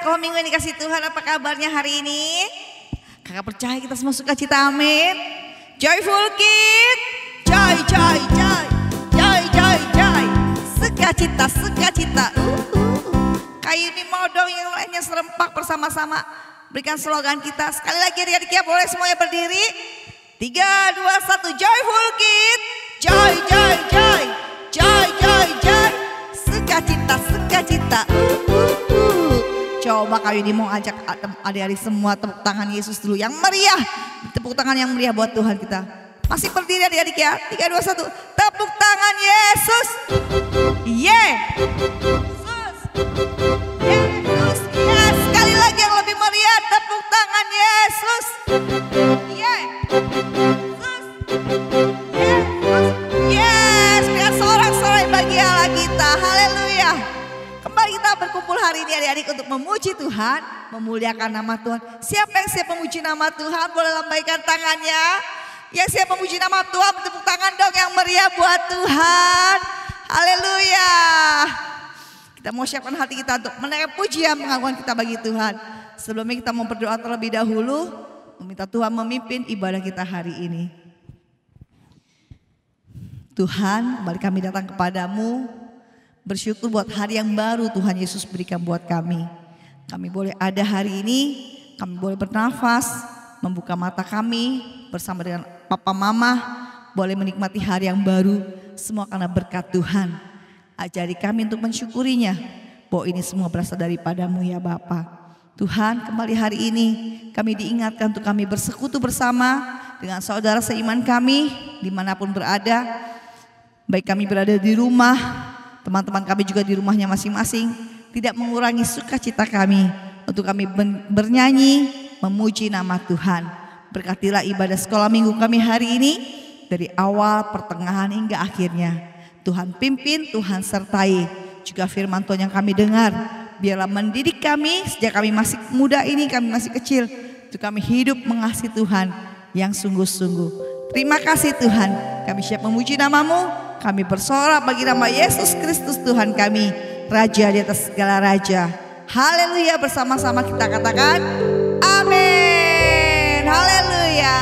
sekolah minggu yang dikasih Tuhan, apa kabarnya hari ini? Kakak percaya kita semua suka cita, amin. Joyful Kid, joy, joy, joy, joy, joy, joy. Sukacita, sukacita. Kayu ini mau dong yang lainnya serempak bersama-sama. Berikan slogan kita sekali lagi adik-adik ya, boleh semuanya berdiri. 3, 2, 1, Joyful Kid, joy, joy, joy, joy, joy, joy. Sukacita, sukacita. Coba kali ini mau ajak adik-adik semua tepuk tangan Yesus dulu yang meriah. Tepuk tangan yang meriah buat Tuhan kita. Masih berdiri adik-adik ya. 3, 2, 1. Tepuk tangan Yesus. Yeah. Yesus. Yesus. Ya, sekali lagi yang lebih meriah. Tepuk tangan Yesus. Yeah. Yesus. Yesus. Yes. Biar sorak-sorai bagi Allah kita. Haleluya. Kembali kita berkumpul hari ini adik-adik untuk memuji Tuhan, memuliakan nama Tuhan. Siapa yang siap memuji nama Tuhan boleh lambaikan tangannya. Yang siap memuji nama Tuhan bertepuk tangan dong yang meriah buat Tuhan. Haleluya. Kita mau siapkan hati kita untuk menaikkan pujian pengakuan kita bagi Tuhan. Sebelumnya kita mau berdoa terlebih dahulu, meminta Tuhan memimpin ibadah kita hari ini. Tuhan, kembali kami datang kepadamu. Bersyukur buat hari yang baru Tuhan Yesus berikan buat kami. Kami boleh ada hari ini, kami boleh bernafas, membuka mata kami bersama dengan Papa Mama. Boleh menikmati hari yang baru, semua karena berkat Tuhan. Ajari kami untuk mensyukurinya, bahwa ini semua berasal daripadamu ya Bapa. Tuhan, kembali hari ini kami diingatkan untuk kami bersekutu bersama dengan saudara seiman kami dimanapun berada. Baik kami berada di rumah, teman-teman kami juga di rumahnya masing-masing, tidak mengurangi sukacita kami untuk kami bernyanyi, memuji nama Tuhan. Berkatilah ibadah sekolah minggu kami hari ini, dari awal, pertengahan hingga akhirnya. Tuhan pimpin, Tuhan sertai. Juga firman Tuhan yang kami dengar, biarlah mendidik kami sejak kami masih muda ini, kami masih kecil, untuk kami hidup mengasihi Tuhan yang sungguh-sungguh. Terima kasih Tuhan, kami siap memuji nama-Mu. Kami bersorak bagi nama Yesus Kristus Tuhan kami, Raja di atas segala raja. Haleluya, bersama-sama kita katakan amin. Haleluya.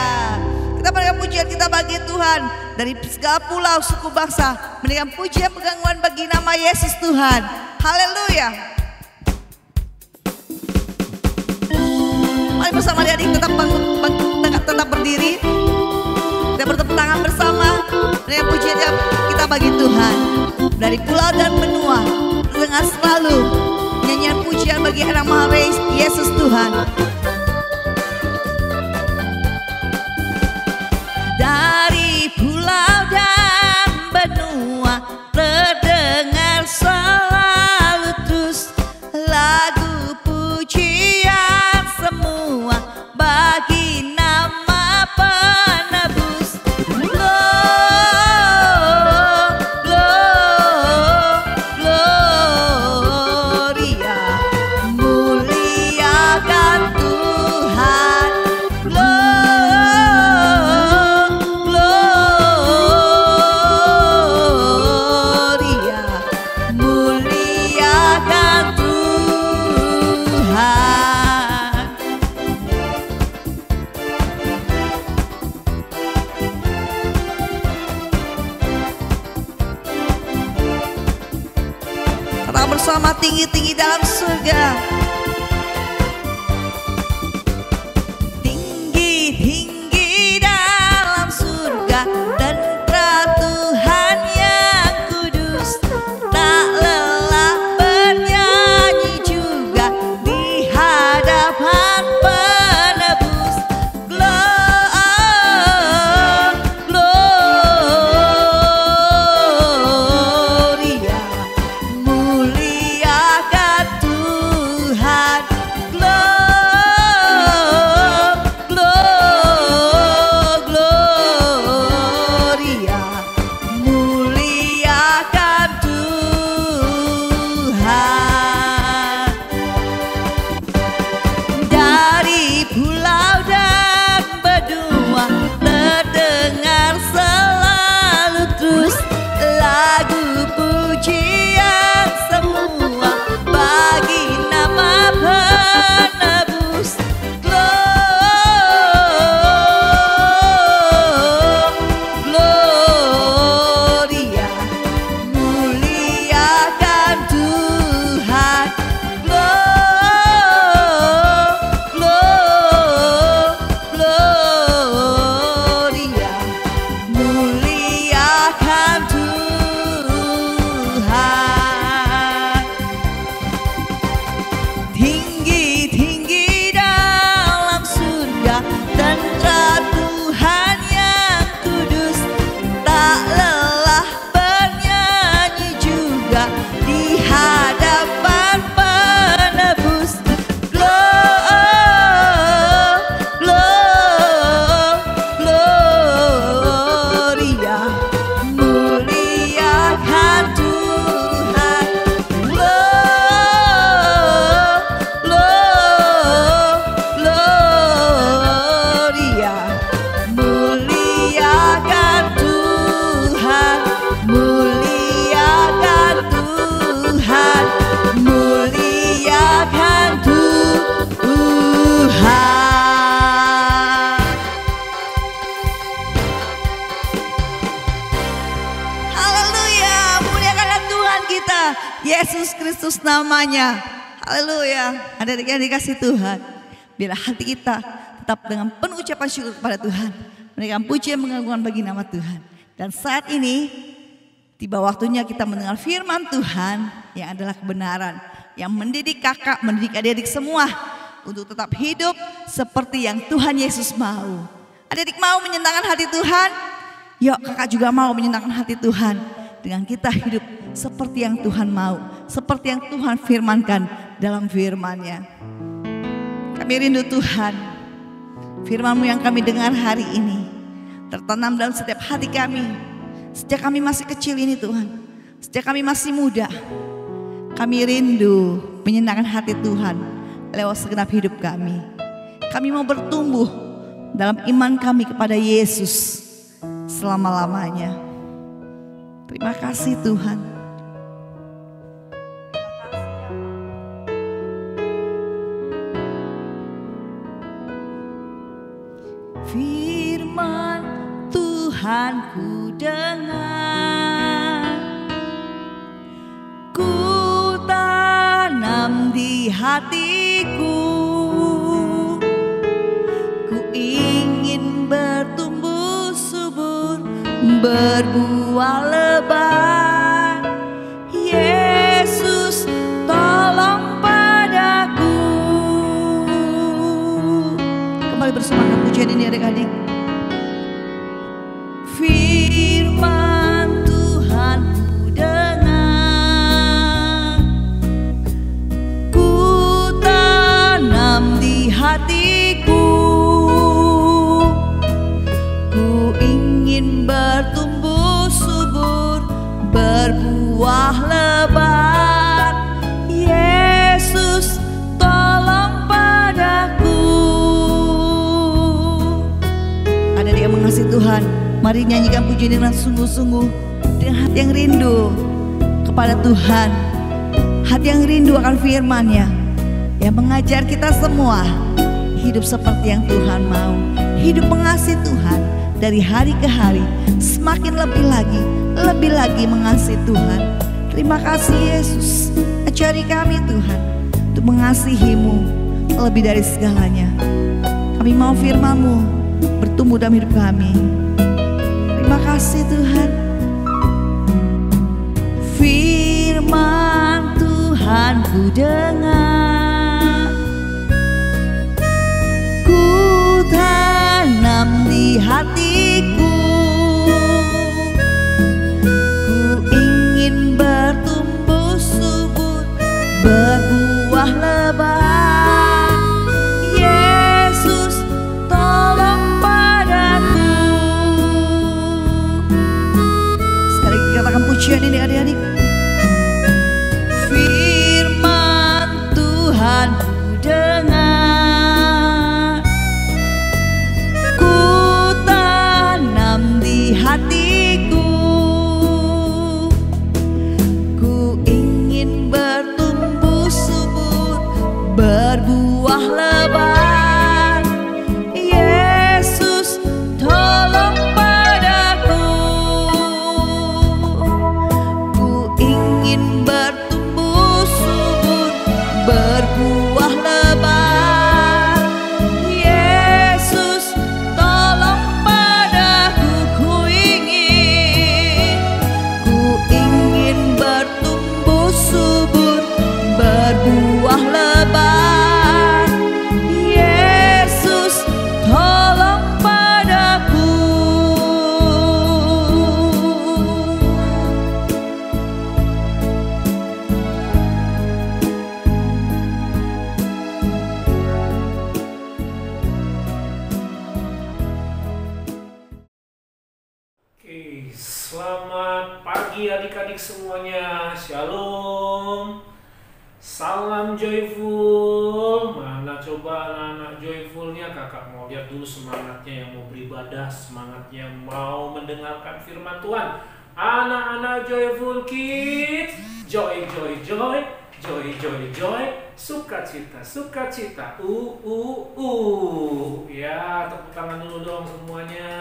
Kita berikan pujian kita bagi Tuhan dari segala pulau suku bangsa, berikan pujian pengakuan bagi nama Yesus Tuhan. Haleluya. Mari bersama adik-adik tetap berdiri. Kita bertepuk tangan bersama dengan pujian kita bagi Tuhan. Dari pulau dan benua, dengan selalu nyanyian pujian bagi anak Maha Yesus Tuhan. Dari pulau dan benua terdengar selalu terus lagu pujian semua bagi nama penebus. Bersama tinggi-tinggi dalam surga, tinggi-tinggi dalam surga, dan Tuhan yang kudus tak lelah bernyanyi juga di hadapan penebus. Gloria, muliakan Tuhan. Yesus Kristus namanya. Haleluya. Adik-adik yang dikasih Tuhan, biarlah hati kita tetap dengan penuh ucapan syukur kepada Tuhan, menaikkan pujian pengagungan bagi nama Tuhan. Dan saat ini tiba waktunya kita mendengar firman Tuhan yang adalah kebenaran, yang mendidik kakak, mendidik adik-adik semua untuk tetap hidup seperti yang Tuhan Yesus mau. Adik-adik mau menyenangkan hati Tuhan? Yuk, kakak juga mau menyenangkan hati Tuhan dengan kita hidup seperti yang Tuhan mau, seperti yang Tuhan firmankan dalam firman-Nya. Kami rindu Tuhan, firman-Mu yang kami dengar hari ini tertanam dalam setiap hati kami. Sejak kami masih kecil ini Tuhan, sejak kami masih muda, kami rindu menyenangkan hati Tuhan lewat segenap hidup kami. Kami mau bertumbuh dalam iman kami kepada Yesus selama-lamanya. Terima kasih Tuhan. Firman Tuhan ku dengar, ku tanam di hatiku, ku ingin bertumbuh subur, berbuah lebat. Yesus tolong padaku. Kembali bersemangat pujian ini adik-adik. Firman Tuhan ku dengar, ku tanam di hatiku, ku ingin bertumbuh subur, berbuah lebat. Yesus tolong padaku. Ada dia mengasihi Tuhan. Mari nyanyikan pujian dengan sungguh-sungguh, dengan hati yang rindu kepada Tuhan, hati yang rindu akan firman-Nya yang mengajar kita semua hidup seperti yang Tuhan mau, hidup mengasihi Tuhan dari hari ke hari, semakin lebih lagi mengasihi Tuhan. Terima kasih Yesus, ajari kami Tuhan untuk mengasihi-Mu lebih dari segalanya. Kami mau firman-Mu bertumbuh dalam hidup kami. Terima kasih Tuhan. Firman Tuhan ku dengar, ku tanam di hatiku, ku ingin bertumbuh subur, berbuah lebat. Yesus tolong padaku. Sekali lagi katakan pujian ini adik-adik. Firman Tuhan ku dengar, ku tanam di hatiku, ku ingin bertumbuh subur, berbuah lebat. Yesus tolong padaku, ku ingin bertumbuh subur, berbuah lebat. Yesus tolong padaku, ku ingin bertumbuh subur, berbuah lebat. Yesus tolong padaku. Oke, selamat pagi adik-adik semuanya. Shalom. Salam joyful. Mana coba anak-anak joyfulnya? Kakak mau lihat dulu semangatnya yang mau beribadah, semangatnya yang mau mendengarkan firman Tuhan. Anak-anak joyful kids, joy, joy, joy, joy, joy, joy, sukacita, sukacita, ya, tepuk tangan dulu dong semuanya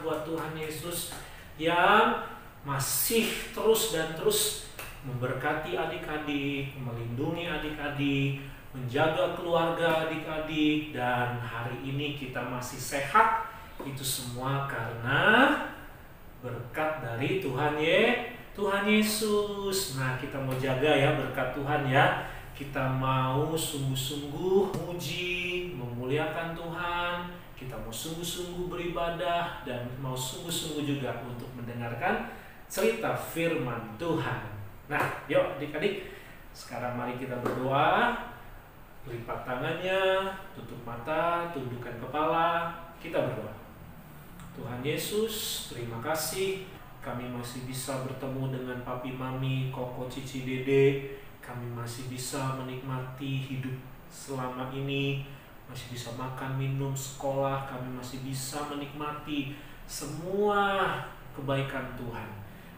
buat Tuhan Yesus yang masih terus dan terus memberkati adik-adik, melindungi adik-adik, menjaga keluarga adik-adik, dan hari ini kita masih sehat. Itu semua karena berkat dari Tuhan Yesus. Nah, kita mau jaga ya berkat Tuhan ya. Kita mau sungguh-sungguh memuji, memuliakan Tuhan. Kita mau sungguh-sungguh beribadah dan mau sungguh-sungguh juga untuk mendengarkan cerita firman Tuhan. Nah, yuk adik-adik, sekarang mari kita berdoa. Lipat tangannya, tutup mata, tundukkan kepala, kita berdoa. Tuhan Yesus, terima kasih kami masih bisa bertemu dengan papi, mami, koko, cici, dede. Kami masih bisa menikmati hidup selama ini, masih bisa makan, minum, sekolah. Kami masih bisa menikmati semua kebaikan Tuhan.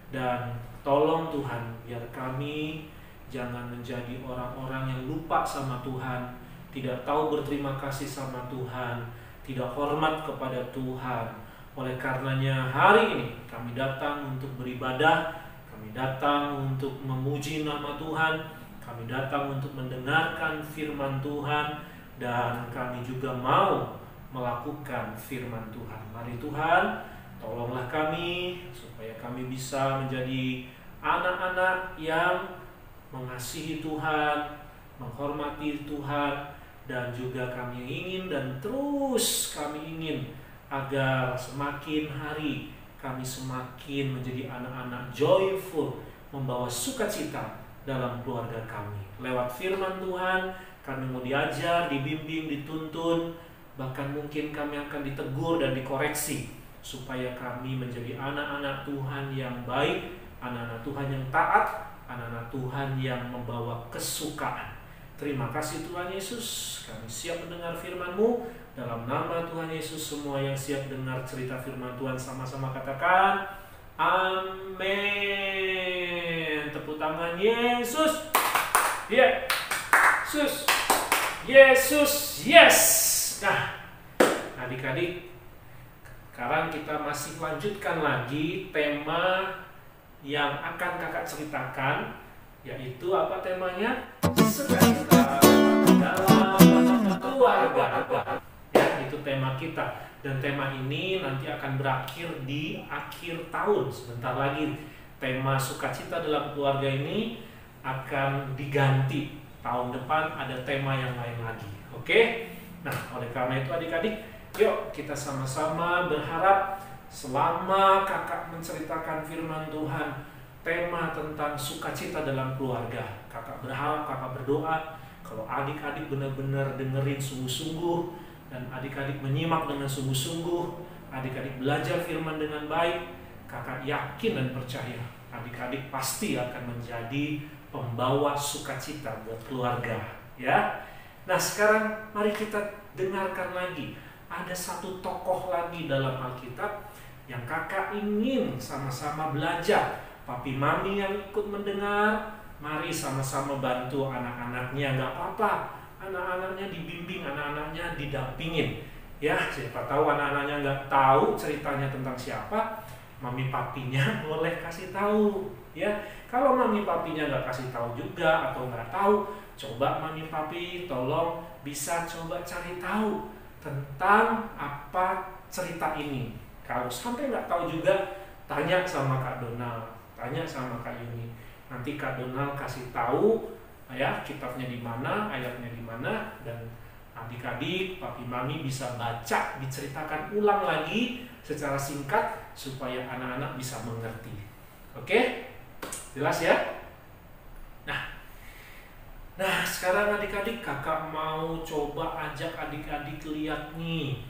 Dan tolong Tuhan, biar kami jangan menjadi orang-orang yang lupa sama Tuhan, tidak tahu berterima kasih sama Tuhan, tidak hormat kepada Tuhan. Oleh karenanya hari ini kami datang untuk beribadah, kami datang untuk memuji nama Tuhan, kami datang untuk mendengarkan firman Tuhan, dan kami juga mau melakukan firman Tuhan. Mari Tuhan, tolonglah kami supaya kami bisa menjadi anak-anak yang mengasihi Tuhan, menghormati Tuhan, dan juga kami ingin dan terus kami ingin agar semakin hari kami semakin menjadi anak-anak joyful, membawa sukacita dalam keluarga kami. Lewat firman Tuhan, kami mau diajar, dibimbing, dituntun, bahkan mungkin kami akan ditegur dan dikoreksi, supaya kami menjadi anak-anak Tuhan yang baik, anak-anak Tuhan yang taat, anak-anak Tuhan yang membawa kesukaan. Terima kasih Tuhan Yesus, kami siap mendengar firman-Mu. Dalam nama Tuhan Yesus, semua yang siap dengar cerita firman Tuhan sama-sama katakan amin. Tepuk tangan Yesus. Yesus. Yesus. Yes. Nah, adik-adik, sekarang kita masih lanjutkan lagi tema yang akan kakak ceritakan, yaitu apa temanya? Sukacita dalam keluarga. Ya, itu tema kita. Dan tema ini nanti akan berakhir di akhir tahun. Sebentar lagi tema sukacita dalam keluarga ini akan diganti. Tahun depan ada tema yang lain lagi. Oke? Nah, oleh karena itu adik-adik, yuk kita sama-sama berharap selama kakak menceritakan firman Tuhan, tema tentang sukacita dalam keluarga, kakak berharap, kakak berdoa, kalau adik-adik benar-benar dengerin sungguh-sungguh, dan adik-adik menyimak dengan sungguh-sungguh, adik-adik belajar firman dengan baik, kakak yakin dan percaya adik-adik pasti akan menjadi pembawa sukacita buat keluarga, ya. Nah, sekarang mari kita dengarkan lagi. Ada satu tokoh lagi dalam Alkitab yang kakak ingin sama-sama belajar. Papi mami yang ikut mendengar, mari sama-sama bantu anak-anaknya. Gak apa-apa, anak-anaknya dibimbing, anak-anaknya didampingin. Ya, siapa tahu anak-anaknya gak tahu ceritanya tentang siapa, mami papinya boleh kasih tahu. Ya, kalau mami papinya gak kasih tahu juga atau gak tahu, coba mami papi tolong bisa coba cari tahu tentang apa cerita ini. Kalau sampai nggak tahu juga, tanya sama Kak Donald, tanya sama Kak Yuni. Nanti Kak Donald kasih tahu ya kitabnya di mana, ayatnya di mana, dan adik-adik, papi mami bisa baca, diceritakan ulang lagi secara singkat supaya anak-anak bisa mengerti. Oke? Jelas ya? Nah, sekarang adik-adik, kakak mau coba ajak adik-adik lihat nih.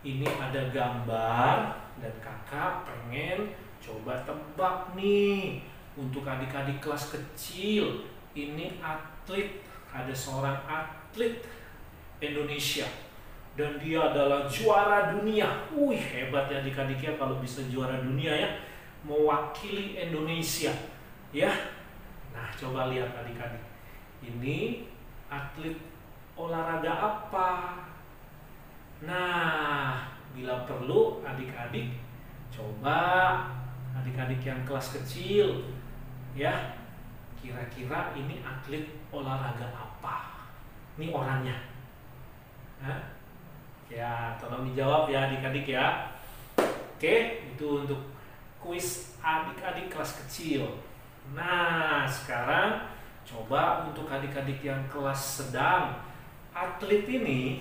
Ini ada gambar dan kakak pengen coba tebak nih. Untuk adik-adik kelas kecil, ini atlet, ada seorang atlet Indonesia dan dia adalah juara dunia. Wih, hebat ya adik-adik ya kalau bisa juara dunia ya, mewakili Indonesia ya. Nah, coba lihat adik-adik. Ini atlet olahraga apa? Nah, bila perlu adik-adik coba, adik-adik yang kelas kecil ya, Kira-kira ini atlet olahraga apa? Ini orangnya. Hah? Ya, tolong dijawab ya adik-adik ya. Oke, itu untuk kuis adik-adik kelas kecil. Nah, sekarang coba untuk adik-adik yang kelas sedang. Atlet ini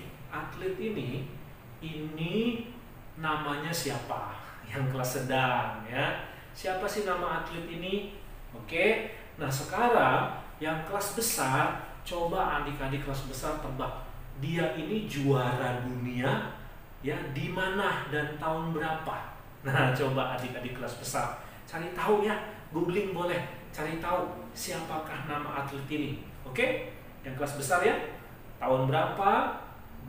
namanya siapa? Yang kelas sedang ya. Siapa sih nama atlet ini? Oke. Nah, sekarang yang kelas besar, coba adik-adik kelas besar tebak. Dia ini juara dunia ya di mana dan tahun berapa? Nah, coba adik-adik kelas besar cari tahu ya, googling boleh, cari tahu siapakah nama atlet ini. Oke? Yang kelas besar ya. Tahun berapa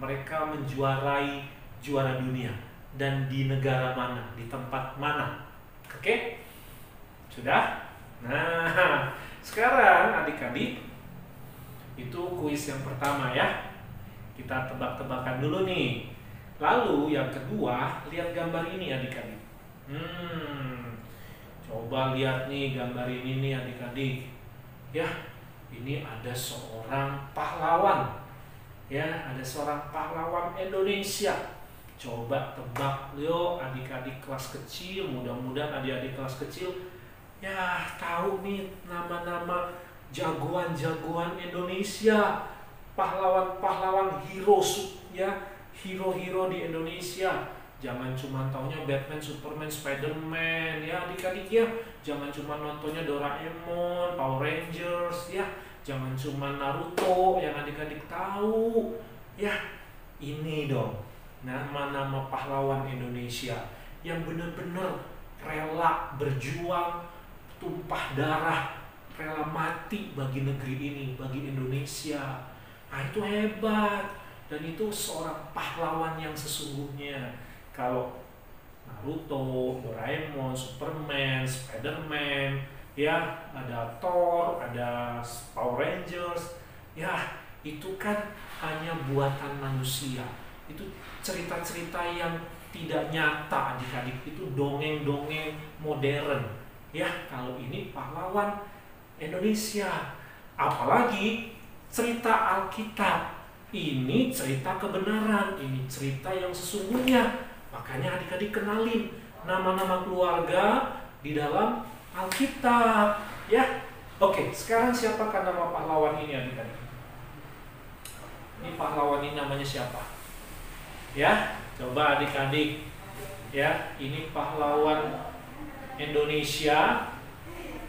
mereka menjuarai juara dunia dan di negara mana, di tempat mana? Oke? Sudah? Nah, sekarang adik-adik itu kuis yang pertama ya. Kita tebak-tebakan dulu nih. Lalu yang kedua, lihat gambar ini adik-adik. Coba lihat nih gambar ini nih adik-adik. Ya, ini ada seorang pahlawan. Ya, ada seorang pahlawan Indonesia. Coba tebak yuk adik-adik kelas kecil. Mudah-mudahan adik-adik kelas kecil ya tahu nih nama-nama jagoan-jagoan Indonesia. Pahlawan-pahlawan hero ya, hero-hero di Indonesia. Jangan cuma taunya Batman, Superman, Spiderman ya adik-adik ya. Jangan cuma nontonnya Doraemon, Power Rangers ya. Jangan cuma Naruto yang adik-adik tahu ya. Ini dong nama-nama pahlawan Indonesia yang benar-benar rela berjuang, tumpah darah, rela mati bagi negeri ini, bagi Indonesia. Nah, itu hebat. Dan itu seorang pahlawan yang sesungguhnya. Kalau Naruto, Doraemon, Superman, Spiderman, ya ada Thor, ada Power Rangers, ya itu kan hanya buatan manusia. Itu cerita-cerita yang tidak nyata adik-adik, itu dongeng-dongeng modern. Ya, kalau ini pahlawan Indonesia. Apalagi cerita Alkitab. Ini cerita kebenaran, ini cerita yang sesungguhnya. Makanya adik-adik kenalin nama-nama keluarga di dalam Alkitab, ya. Oke, sekarang siapakah nama pahlawan ini adik-adik? Ini pahlawan ini namanya siapa? Ya, coba adik-adik. Ya, ini pahlawan Indonesia.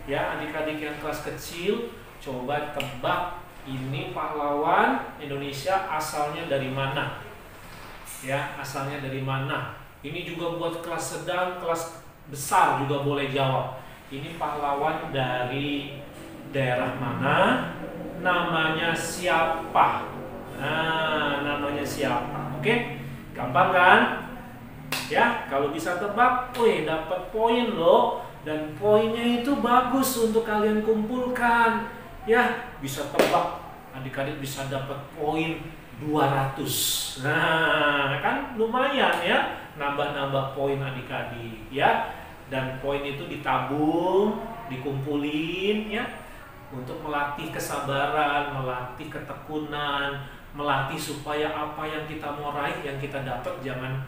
Ya, adik-adik yang kelas kecil, coba tebak ini pahlawan Indonesia asalnya dari mana? Ya, asalnya dari mana? Ini juga buat kelas sedang, kelas besar juga boleh jawab. Ini pahlawan dari daerah mana? Namanya siapa? Nah, namanya siapa? Oke? Gampang kan? Ya, kalau bisa tebak, dapat poin loh. Dan poinnya itu bagus untuk kalian kumpulkan. Ya, bisa tebak. Adik-adik bisa dapat poin 200. Nah, kan lumayan ya, nambah-nambah poin adik-adik ya. Dan poin itu ditabung, dikumpulin ya, untuk melatih kesabaran, melatih ketekunan, melatih supaya apa yang kita mau raih, yang kita dapat jangan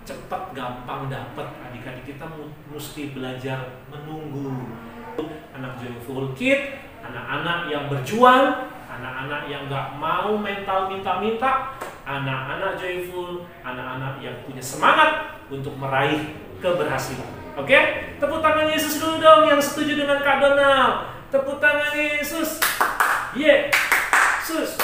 cepat gampang dapat. Adik-adik kita mesti belajar menunggu. Anak Joyful Kid, anak-anak yang berjuang, anak-anak yang gak mau mental minta-minta, anak-anak joyful, anak-anak yang punya semangat untuk meraih keberhasilan. Oke? Tepuk tangan Yesus dulu dong yang setuju dengan Kak Donald. Tepuk tangan Yesus. Yesus.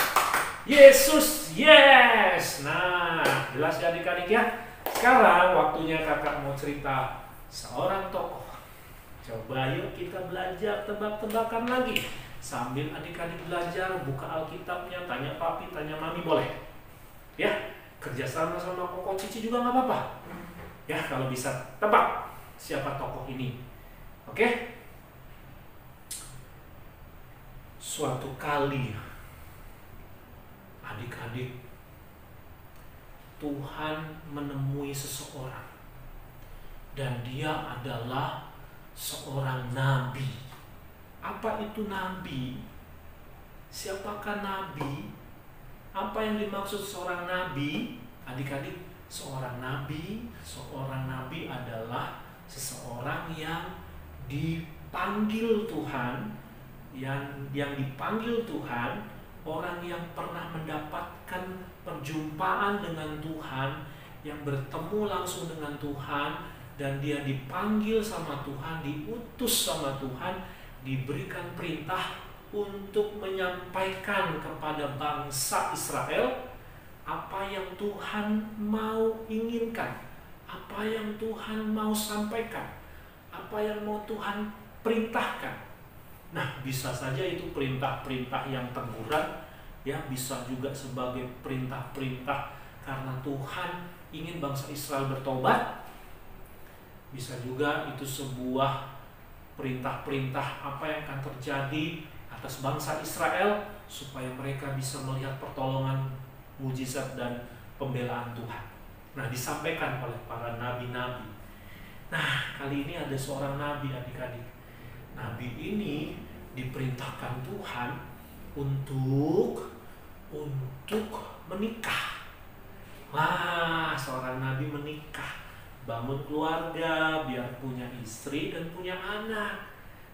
Yesus. Yes. Nah, jelas ya adik-adik ya. Sekarang waktunya kakak mau cerita seorang tokoh. Coba yuk kita belajar tebak-tebakan lagi. Sambil adik-adik belajar, buka Alkitabnya, tanya papi, tanya mami boleh. Ya, kerjasama sama koko cici juga nggak apa-apa. Ya, kalau bisa tebak siapa tokoh ini. Oke? Suatu kali, adik-adik, Tuhan menemui seseorang. Dan dia adalah seorang nabi. Apa itu nabi? Siapakah nabi? Apa yang dimaksud seorang nabi? Adik-adik, seorang nabi adalah seseorang yang dipanggil Tuhan, yang dipanggil Tuhan, orang yang pernah mendapatkan perjumpaan dengan Tuhan, yang bertemu langsung dengan Tuhan, dan dia dipanggil sama Tuhan, diutus sama Tuhan, diberikan perintah untuk menyampaikan kepada bangsa Israel apa yang Tuhan mau inginkan, apa yang Tuhan mau sampaikan, apa yang mau Tuhan perintahkan. Nah, bisa saja itu perintah-perintah yang teguran, ya, bisa juga sebagai perintah-perintah karena Tuhan ingin bangsa Israel bertobat. Bisa juga itu sebuah perintah-perintah apa yang akan terjadi atas bangsa Israel supaya mereka bisa melihat pertolongan, mujizat dan pembelaan Tuhan. Nah, disampaikan oleh para nabi-nabi. Nah, kali ini ada seorang nabi, adik-adik. Nabi ini diperintahkan Tuhan untuk menikah. Wah, seorang nabi menikah, bangun keluarga, biar punya istri dan punya anak.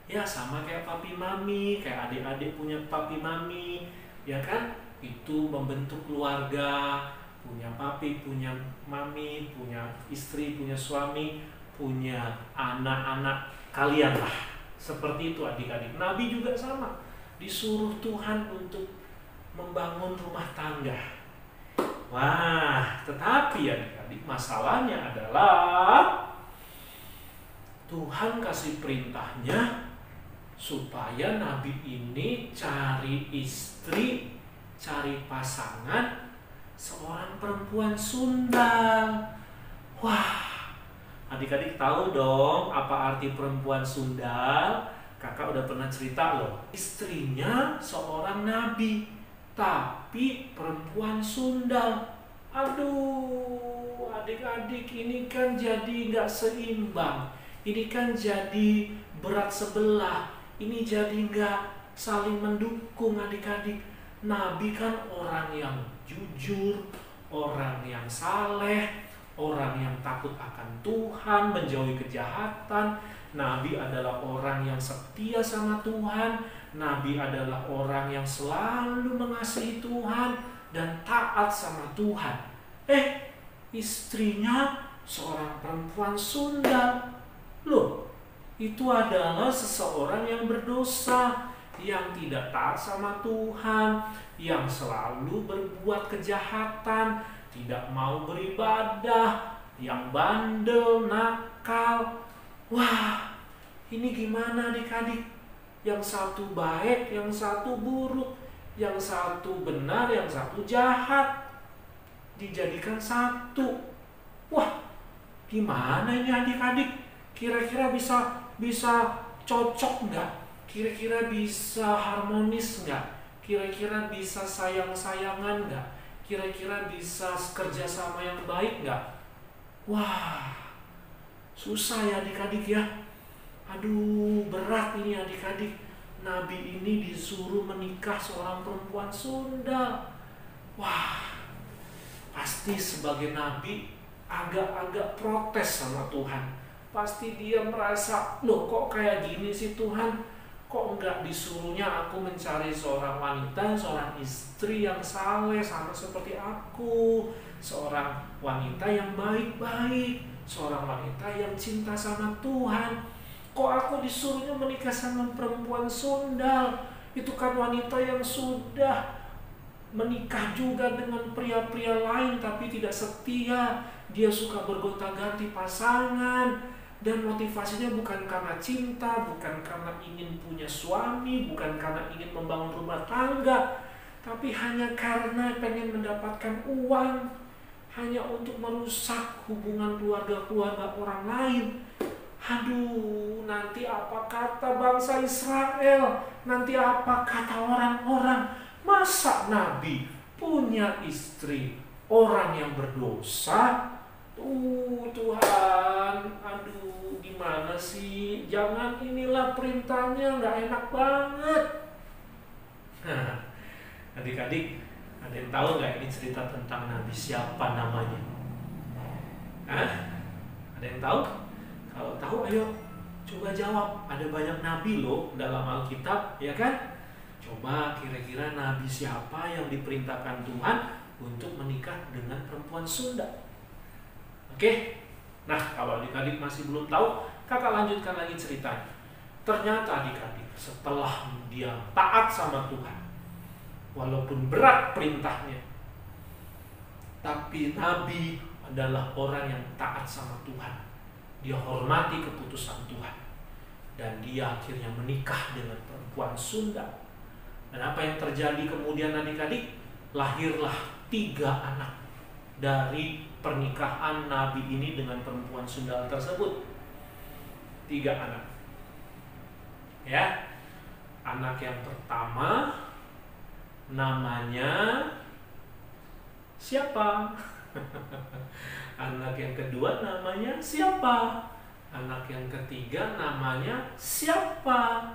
Ya, sama kayak papi mami, kayak adik-adik punya papi mami, ya kan? Itu membentuk keluarga, punya papi, punya mami, punya istri, punya suami, punya anak-anak kalian lah. Seperti itu adik-adik. Nabi juga sama, disuruh Tuhan untuk membangun rumah tangga. Wah, tetapi adik-adik, masalahnya adalah Tuhan kasih perintahnya supaya nabi ini cari istri, cari pasangan seorang perempuan sundal. Wah, adik-adik tahu dong apa arti perempuan sundal? Kakak udah pernah cerita loh. Istrinya seorang nabi, tapi perempuan sundal. Aduh, adik-adik, ini kan jadi nggak seimbang. Ini kan jadi berat sebelah. Ini jadi nggak saling mendukung, adik-adik. Nabi kan orang yang jujur, orang yang saleh, orang yang takut akan Tuhan, menjauhi kejahatan. Nabi adalah orang yang setia sama Tuhan. Nabi adalah orang yang selalu mengasihi Tuhan dan taat sama Tuhan. Istrinya seorang perempuan sundal. Loh, itu adalah seseorang yang berdosa, yang tidak taat sama Tuhan, yang selalu berbuat kejahatan, tidak mau beribadah, yang bandel, nakal. Wah, ini gimana adik-adik? Yang satu baik, yang satu buruk, yang satu benar, yang satu jahat, dijadikan satu. Wah, gimana ini adik-adik? Kira-kira bisa cocok nggak? Kira-kira bisa harmonis nggak? Kira-kira bisa sayang-sayangan nggak? Kira-kira bisa kerja sama yang baik nggak? Wah, susah ya adik-adik ya. Aduh, berat ini adik-adik. Nabi ini disuruh menikah seorang perempuan sundal. Wah, pasti sebagai nabi agak-agak protes sama Tuhan. Pasti dia merasa, loh kok kayak gini sih Tuhan? Kok enggak disuruhnya aku mencari seorang wanita, seorang istri yang saleh sama seperti aku, seorang wanita yang baik-baik, seorang wanita yang cinta sama Tuhan. Kok aku disuruhnya menikah sama perempuan sundal? Itu kan wanita yang sudah menikah juga dengan pria-pria lain tapi tidak setia. Dia suka bergonta-ganti pasangan. Dan motivasinya bukan karena cinta, bukan karena ingin punya suami, bukan karena ingin membangun rumah tangga, tapi hanya karena pengen mendapatkan uang, hanya untuk merusak hubungan keluarga-keluarga orang lain. Aduh, nanti apa kata bangsa Israel? Nanti apa kata orang-orang? Masa Nabi punya istri orang yang berdosa? Tuhan, aduh, gimana sih? Jangan inilah perintah-perintahnya nggak enak banget. Adik-adik, ada yang tahu nggak ini cerita tentang nabi siapa namanya? Hah? Ada yang tahu? Kalau tahu ayo coba jawab. Ada banyak nabi loh dalam Alkitab, ya kan? Coba kira-kira nabi siapa yang diperintahkan Tuhan untuk menikah dengan perempuan Sunda? Oke? Nah, kalau adik-adik masih belum tahu, kakak lanjutkan lagi ceritanya. Ternyata adik-adik, setelah dia taat sama Tuhan, walaupun berat perintahnya, tapi nabi adalah orang yang taat sama Tuhan. Dia hormati keputusan Tuhan. Dan dia akhirnya menikah dengan perempuan Sunda. Dan apa yang terjadi kemudian adik-adik? Lahirlah 3 anak dari pernikahan nabi ini dengan perempuan Sunda tersebut. 3 anak. Ya. Anak yang pertama namanya siapa? Anak yang kedua namanya siapa? Anak yang ketiga namanya siapa?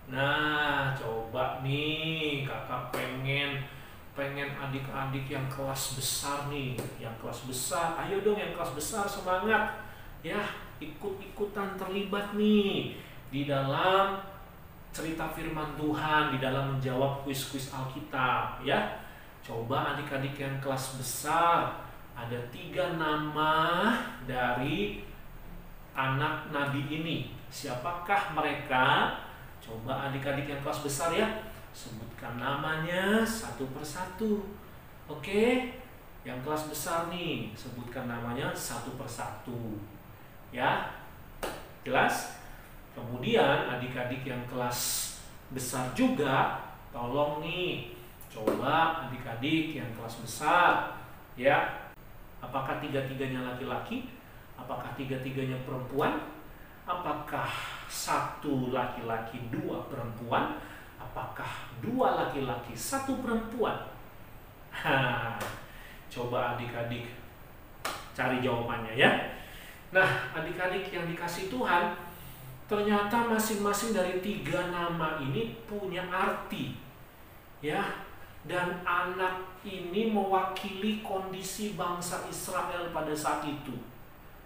Nah, coba nih kakak pengen adik-adik yang kelas besar nih, yang kelas besar. Ayo dong yang kelas besar semangat. Ya, ikut-ikutan terlibat nih di dalam cerita firman Tuhan, di dalam menjawab kuis-kuis Alkitab, ya. Coba adik-adik yang kelas besar, ada 3 nama dari anak nabi ini. Siapakah mereka? Coba adik-adik yang kelas besar ya, sebutkan namanya satu persatu. Oke? Yang kelas besar nih, sebutkan namanya satu persatu. Ya? Jelas? Kemudian adik-adik yang kelas besar juga, tolong nih, coba adik-adik yang kelas besar, ya. Apakah 3-3-nya laki-laki? Apakah 3-3-nya perempuan? Apakah 1 laki-laki 2 perempuan? Apakah 2 laki-laki 1 perempuan? Coba adik-adik cari jawabannya ya. Nah, adik-adik yang dikasih Tuhan, ternyata masing-masing dari 3 nama ini punya arti. Ya. Dan anak ini mewakili kondisi bangsa Israel pada saat itu.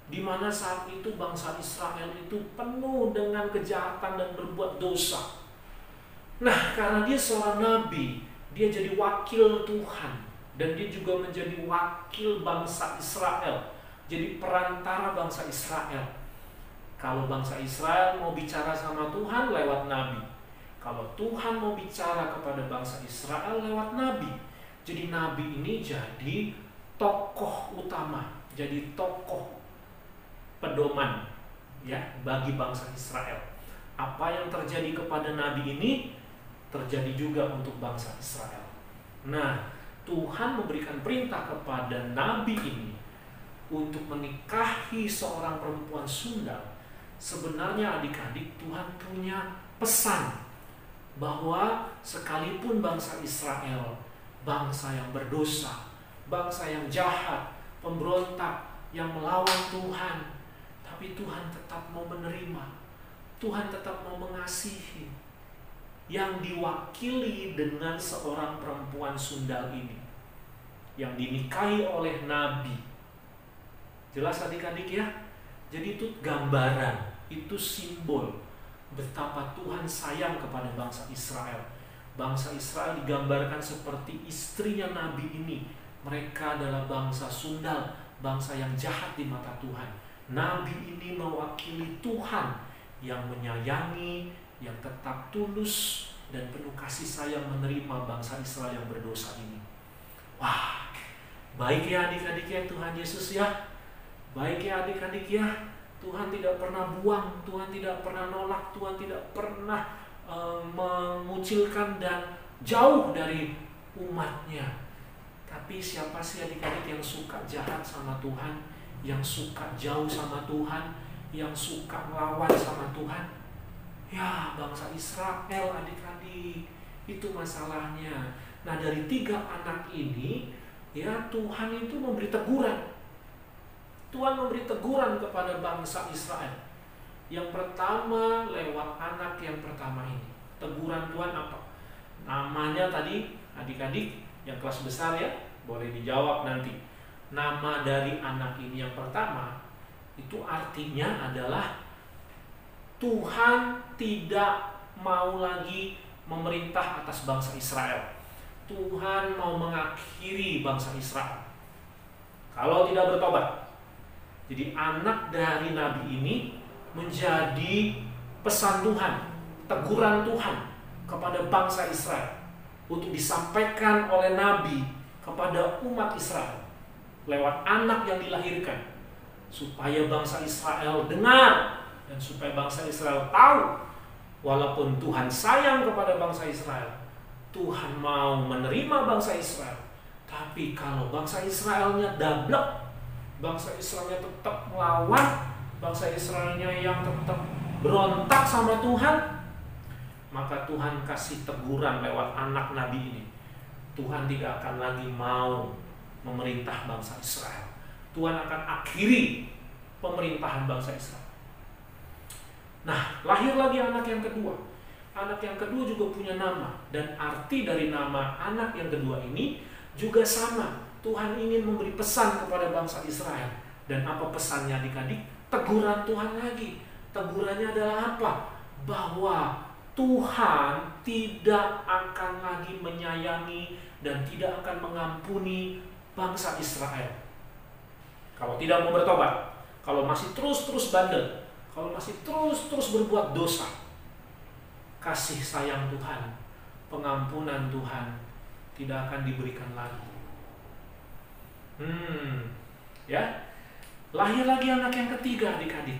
Di mana saat itu bangsa Israel itu penuh dengan kejahatan dan berbuat dosa. Nah, karena dia seorang nabi, dia jadi wakil Tuhan. Dan dia juga menjadi wakil bangsa Israel. Jadi perantara bangsa Israel. Kalau bangsa Israel mau bicara sama Tuhan lewat nabi. Kalau Tuhan mau bicara kepada bangsa Israel lewat nabi. Jadi nabi ini jadi tokoh utama, jadi tokoh pedoman ya bagi bangsa Israel. Apa yang terjadi kepada nabi ini terjadi juga untuk bangsa Israel. Nah, Tuhan memberikan perintah kepada nabi ini untuk menikahi seorang perempuan Sunda. Sebenarnya adik-adik, Tuhan punya pesan bahwa sekalipun bangsa Israel, bangsa yang berdosa, bangsa yang jahat, pemberontak, yang melawan Tuhan, tapi Tuhan tetap mau menerima, Tuhan tetap mau mengasihi, yang diwakili dengan seorang perempuan Sunda ini, yang dinikahi oleh nabi. Jelas adik-adik ya? Jadi itu gambaran, itu simbol betapa Tuhan sayang kepada bangsa Israel. Bangsa Israel digambarkan seperti istrinya nabi ini. Mereka adalah bangsa sundal, bangsa yang jahat di mata Tuhan. Nabi ini mewakili Tuhan yang menyayangi, yang tetap tulus dan penuh kasih sayang menerima bangsa Israel yang berdosa ini. Wah, baik ya adik-adik ya Tuhan Yesus ya. Baik ya adik-adik ya. Tuhan tidak pernah buang, Tuhan tidak pernah nolak, Tuhan tidak pernah mengucilkan dan jauh dari umatnya. Tapi siapa sih adik-adik yang suka jahat sama Tuhan, yang suka jauh sama Tuhan, yang suka ngelawan sama Tuhan? Ya, bangsa Israel adik-adik, itu masalahnya. Nah, dari 3 anak ini, ya Tuhan itu memberi teguran. Tuhan memberi teguran kepada bangsa Israel. Yang pertama lewat anak yang pertama ini. Teguran Tuhan apa? Namanya tadi adik-adik yang kelas besar ya, boleh dijawab nanti. Nama dari anak ini yang pertama itu artinya adalah Tuhan tidak mau lagi memerintah atas bangsa Israel. Tuhan mau mengakhiri bangsa Israel kalau tidak bertobat. Jadi anak dari nabi ini menjadi pesan Tuhan, teguran Tuhan kepada bangsa Israel untuk disampaikan oleh nabi kepada umat Israel lewat anak yang dilahirkan, supaya bangsa Israel dengar dan supaya bangsa Israel tahu, walaupun Tuhan sayang kepada bangsa Israel, Tuhan mau menerima bangsa Israel, tapi kalau bangsa Israelnya dablek, bangsa Israelnya tetap melawan, bangsa Israelnya yang tetap berontak sama Tuhan, maka Tuhan kasih teguran lewat anak nabi ini. Tuhan tidak akan lagi mau memerintah bangsa Israel. Tuhan akan akhiri pemerintahan bangsa Israel. Nah, lahir lagi anak yang kedua. Anak yang kedua juga punya nama, dan arti dari nama anak yang kedua ini juga sama. Tuhan ingin memberi pesan kepada bangsa Israel. Dan apa pesannya adik-adik? Teguran Tuhan lagi. Tegurannya adalah apa? Bahwa Tuhan tidak akan lagi menyayangi dan tidak akan mengampuni bangsa Israel kalau tidak mau bertobat, kalau masih terus-terus bandel, kalau masih terus-terus berbuat dosa. Kasih sayang Tuhan, pengampunan Tuhan tidak akan diberikan lagi. Ya, lahir lagi anak yang ketiga adik-adik.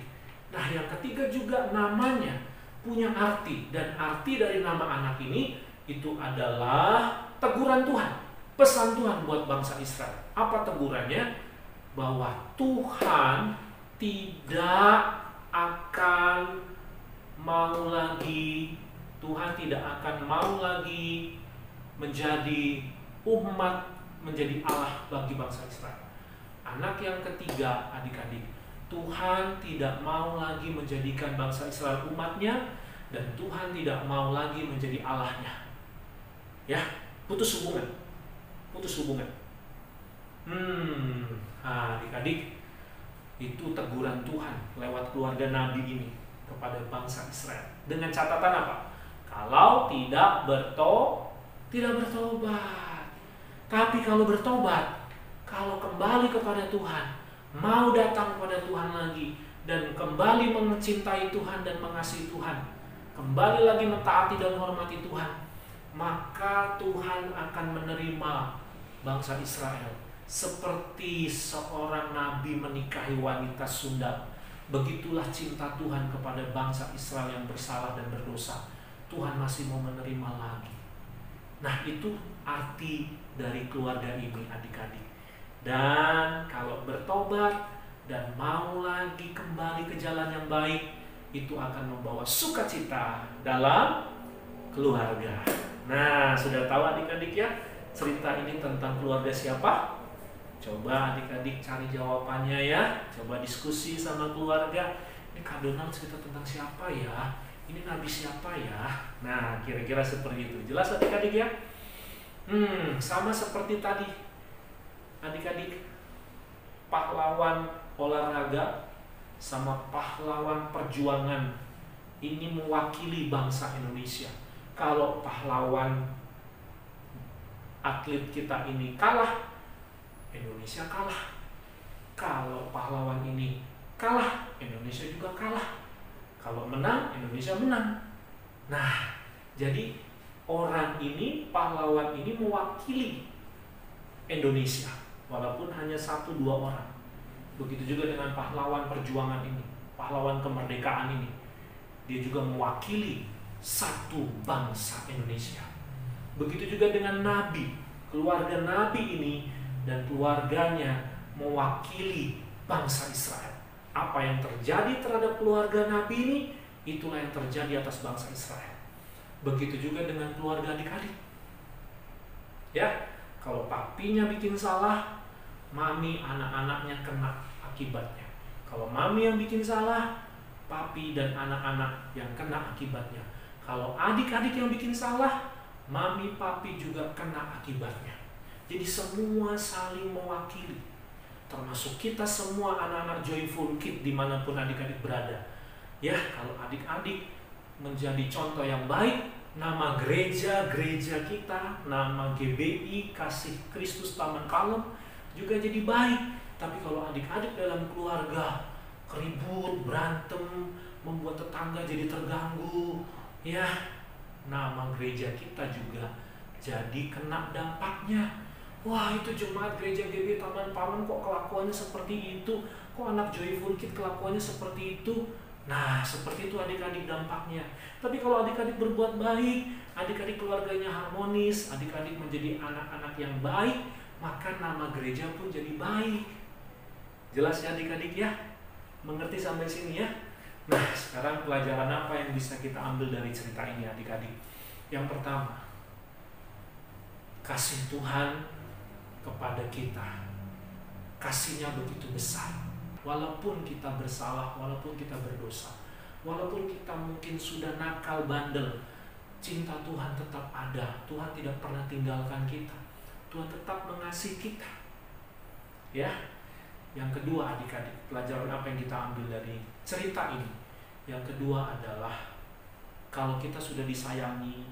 Nah, yang ketiga juga namanya punya arti, dan arti dari nama anak ini itu adalah teguran Tuhan, pesan Tuhan buat bangsa Israel. Apa tegurannya? Bahwa Tuhan tidak akan mau lagi, Tuhan tidak akan mau lagi menjadi umat, menjadi Allah bagi bangsa Israel. Anak yang ketiga adik-adik, Tuhan tidak mau lagi menjadikan bangsa Israel umatnya, dan Tuhan tidak mau lagi menjadi Allahnya. Ya, putus hubungan. Adik-adik, itu teguran Tuhan lewat keluarga nabi ini kepada bangsa Israel. Dengan catatan apa? Kalau tidak bertobat. Tapi kalau bertobat, kalau kembali kepada Tuhan, mau datang kepada Tuhan lagi, dan kembali mencintai Tuhan dan mengasihi Tuhan, kembali lagi mentaati dan menghormati Tuhan, maka Tuhan akan menerima bangsa Israel seperti seorang nabi menikahi wanita Sunda. Begitulah cinta Tuhan kepada bangsa Israel yang bersalah dan berdosa. Tuhan masih mau menerima lagi. Nah, itu arti dari keluarga ini adik-adik. Dan kalau bertobat dan mau lagi kembali ke jalan yang baik, itu akan membawa sukacita dalam keluarga. Nah, sudah tahu adik-adik ya, cerita ini tentang keluarga siapa? Coba adik-adik cari jawabannya ya. Coba diskusi sama keluarga. Ini Kak Donald cerita tentang siapa ya? Ini nabi siapa ya? Nah, kira-kira seperti itu. Jelas adik-adik ya? Sama seperti tadi adik-adik, pahlawan olahraga sama pahlawan perjuangan ini mewakili bangsa Indonesia. Kalau pahlawan atlet kita ini kalah, Indonesia kalah. Kalau pahlawan ini kalah, Indonesia juga kalah. Kalau menang, Indonesia menang. Nah, jadi orang ini, pahlawan ini mewakili Indonesia, walaupun hanya 1-2 orang. Begitu juga dengan pahlawan perjuangan ini, pahlawan kemerdekaan ini. Dia juga mewakili satu bangsa Indonesia. Begitu juga dengan nabi, keluarga nabi ini dan keluarganya mewakili bangsa Israel. Apa yang terjadi terhadap keluarga nabi ini, itulah yang terjadi atas bangsa Israel. Begitu juga dengan keluarga adik-adik. Ya, kalau papinya bikin salah, mami anak-anaknya kena akibatnya. Kalau mami yang bikin salah, papi dan anak-anak yang kena akibatnya. Kalau adik-adik yang bikin salah, mami papi juga kena akibatnya. Jadi semua saling mewakili, termasuk kita semua anak-anak Joyful Kid dimanapun adik-adik berada. Ya, kalau adik-adik menjadi contoh yang baik, nama gereja kita, nama GBI Kasih Kristus Taman Palem juga jadi baik. Tapi kalau adik-adik dalam keluarga keribut, berantem, membuat tetangga jadi terganggu, ya nama gereja kita juga jadi kena dampaknya. Wah, itu jemaat gereja GBI Taman Palem kok kelakuannya seperti itu, kok anak Joyful Kid kelakuannya seperti itu. Nah, seperti itu adik-adik dampaknya. Tapi kalau adik-adik berbuat baik, adik-adik keluarganya harmonis, adik-adik menjadi anak-anak yang baik, maka nama gereja pun jadi baik. Jelas ya adik-adik ya? Mengerti sampai sini ya? Nah, sekarang pelajaran apa yang bisa kita ambil dari cerita ini adik-adik? Yang pertama, kasih Tuhan kepada kita. Kasihnya begitu besar. Walaupun kita bersalah, walaupun kita berdosa, walaupun kita mungkin sudah nakal bandel, cinta Tuhan tetap ada. Tuhan tidak pernah tinggalkan kita. Tuhan tetap mengasihi kita. Ya. Yang kedua adik-adik, pelajaran apa yang kita ambil dari cerita ini? Yang kedua adalah kalau kita sudah disayangi,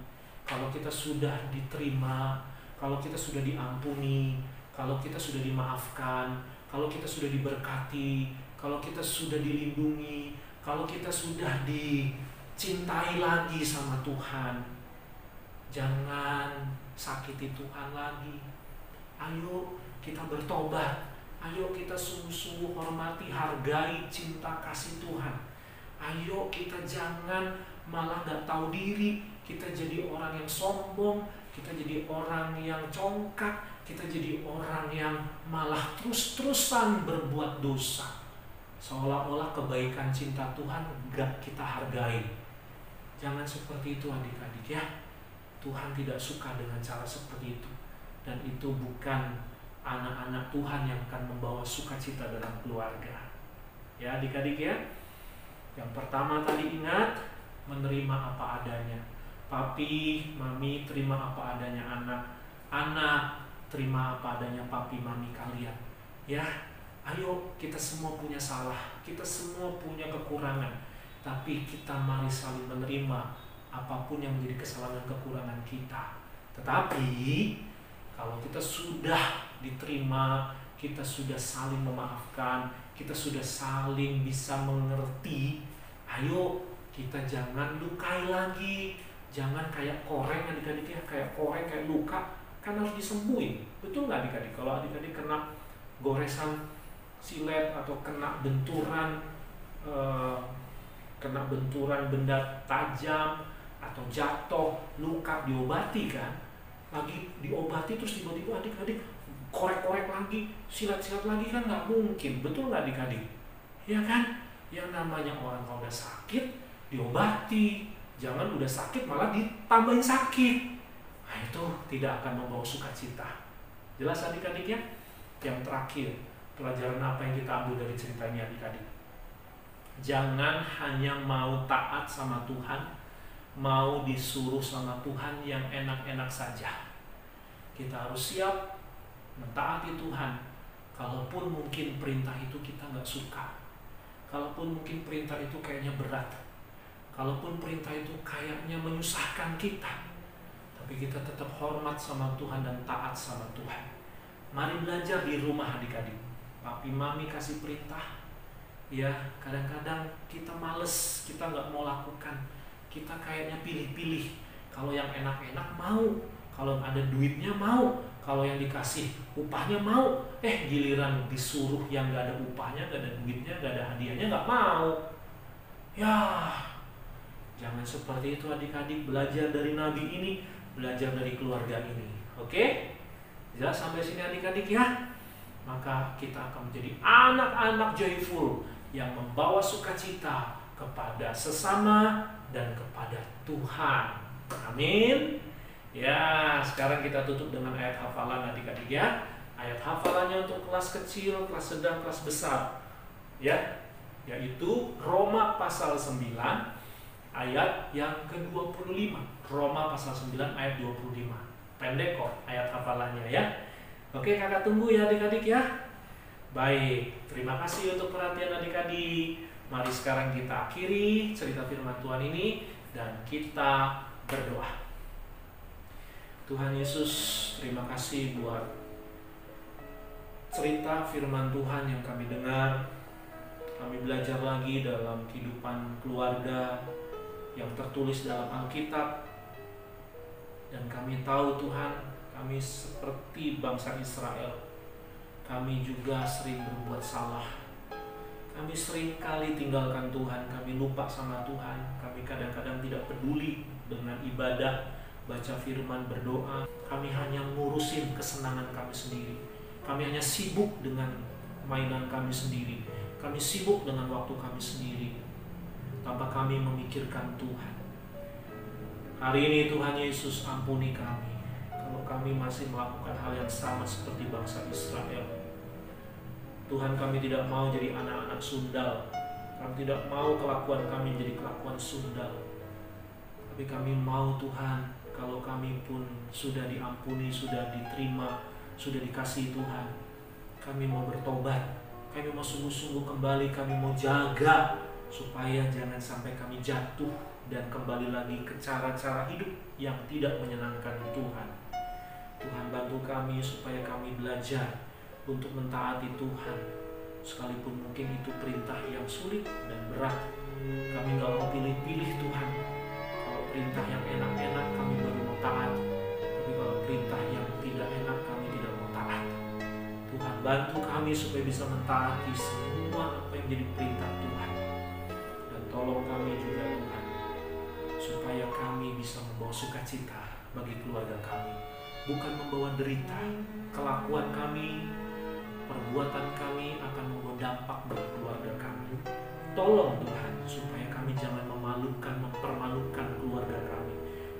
kalau kita sudah diterima, kalau kita sudah diampuni, kalau kita sudah dimaafkan, kalau kita sudah diberkati, kalau kita sudah dilindungi, kalau kita sudah dicintai lagi sama Tuhan, jangan sakiti Tuhan lagi. Ayo kita bertobat. Ayo kita sungguh-sungguh hormati, hargai cinta kasih Tuhan. Ayo kita jangan malah gak tahu diri, kita jadi orang yang sombong, kita jadi orang yang congkak, kita jadi orang yang malah terus-terusan berbuat dosa. Seolah-olah kebaikan cinta Tuhan gak kita hargai. Jangan seperti itu adik-adik ya. Tuhan tidak suka dengan cara seperti itu. Dan itu bukan anak-anak Tuhan yang akan membawa sukacita dalam keluarga. Ya adik-adik ya. Yang pertama tadi ingat, menerima apa adanya. Papi, mami terima apa adanya anak. Anak terima apa adanya papi, mami kalian. Ya, ayo kita semua punya salah. Kita semua punya kekurangan. Tapi kita mari saling menerima apapun yang menjadi kesalahan dan kekurangan kita. Tetapi kalau kita sudah diterima, kita sudah saling memaafkan, kita sudah saling bisa mengerti, ayo kita jangan lukai lagi. Jangan kayak koreng adik-adik ya, kayak koreng, kayak luka, kan harus disembuhin. Betul nggak adik-adik? Kalau adik-adik kena goresan silet atau kena benturan benda tajam atau jatuh, luka, diobati kan? Lagi diobati terus tiba-tiba adik-adik korek-korek lagi, silat-silat lagi, kan nggak mungkin. Betul nggak adik-adik? Ya kan? Yang namanya orang kalau udah sakit diobati, jangan udah sakit malah ditambahin sakit. Nah itu tidak akan membawa sukacita. Jelas adik-adik ya? Yang terakhir, pelajaran apa yang kita ambil dari cerita ini adik-adik? Jangan hanya mau taat sama Tuhan, mau disuruh sama Tuhan yang enak-enak saja. Kita harus siap mentaati Tuhan, kalaupun mungkin perintah itu kita nggak suka, kalaupun mungkin perintah itu kayaknya berat, kalaupun perintah itu kayaknya menyusahkan kita, tapi kita tetap hormat sama Tuhan dan taat sama Tuhan. Mari belajar di rumah adik-adik. Papi mami kasih perintah, ya kadang-kadang kita males, kita nggak mau lakukan. Kita kayaknya pilih-pilih. Kalau yang enak-enak mau, kalau ada duitnya mau, kalau yang dikasih upahnya mau. Giliran disuruh yang gak ada upahnya, gak ada duitnya, gak ada hadiahnya, gak mau. Ya, jangan seperti itu adik-adik. Belajar dari nabi ini, belajar dari keluarga ini. Oke? Jelas sampai sini adik-adik ya? Maka kita akan menjadi anak-anak joyful yang membawa sukacita kepada sesama dan kepada Tuhan. Amin. Ya, sekarang kita tutup dengan ayat hafalan adik-adik ya. Ayat hafalannya untuk kelas kecil, kelas sedang, kelas besar. Ya. yaitu Roma pasal 9 ayat yang ke-25. Roma pasal 9 ayat 25. Pendek kok ayat hafalannya ya. Oke, kakak tunggu ya adik-adik ya. Baik, terima kasih untuk perhatian adik-adik. Mari sekarang kita akhiri cerita firman Tuhan ini dan kita berdoa. Tuhan Yesus, terima kasih buat cerita firman Tuhan yang kami dengar. Kami belajar lagi dalam kehidupan keluarga yang tertulis dalam Alkitab. Dan kami tahu Tuhan, kami seperti bangsa Israel. Kami juga sering berbuat salah. Kami sering kali tinggalkan Tuhan, kami lupa sama Tuhan. Kami kadang-kadang tidak peduli dengan ibadah, baca firman, berdoa. Kami hanya ngurusin kesenangan kami sendiri. Kami hanya sibuk dengan mainan kami sendiri. Kami sibuk dengan waktu kami sendiri tanpa kami memikirkan Tuhan. Hari ini Tuhan Yesus, ampuni kami kalau kami masih melakukan hal yang sama seperti bangsa Israel. Tuhan, kami tidak mau jadi anak-anak sundal. Kami tidak mau kelakuan kami jadi kelakuan sundal. Tapi kami mau Tuhan, kalau kami pun sudah diampuni, sudah diterima, sudah dikasihi Tuhan, kami mau bertobat. Kami mau sungguh-sungguh kembali, kami mau jaga supaya jangan sampai kami jatuh dan kembali lagi ke cara-cara hidup yang tidak menyenangkan Tuhan. Tuhan, bantu kami supaya kami belajar untuk mentaati Tuhan, sekalipun mungkin itu perintah yang sulit dan berat. Kami gak mau pilih-pilih Tuhan. Kalau perintah yang enak-enak kami baru mau taat, tapi kalau perintah yang tidak enak kami tidak mau taat. Tuhan, bantu kami supaya bisa mentaati semua apa yang jadi perintah Tuhan. Dan tolong kami juga Tuhan, supaya kami bisa membawa sukacita bagi keluarga kami, bukan membawa derita. Kelakuan kami, perbuatan kami akan membawa dampak bagi keluarga kami. Tolong Tuhan, supaya kami jangan memalukan, mempermalukan keluarga kami,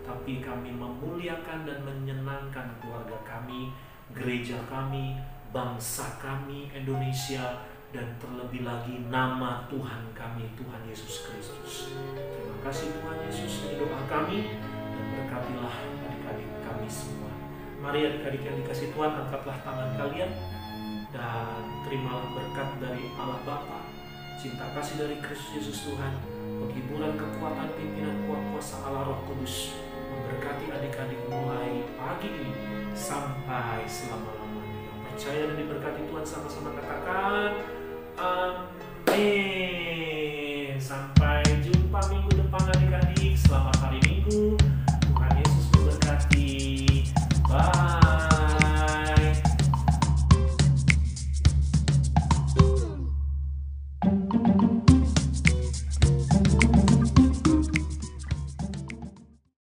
tapi kami memuliakan dan menyenangkan keluarga kami, gereja kami, bangsa kami, Indonesia, dan terlebih lagi nama Tuhan kami, Tuhan Yesus Kristus. Terima kasih Tuhan Yesus, ini doa kami, dan berkatilah adik-adik kami semua. Mari adik-adik yang dikasih Tuhan, angkatlah tangan kalian, dan terimalah berkat dari Allah Bapa, cinta kasih dari Kristus Yesus Tuhan, penghiburan kekuatan pimpinan kuasa Allah Roh Kudus, memberkati adik-adik mulai pagi ini sampai selama-lamanya. Percaya dan diberkati Tuhan, sama-sama katakan amin.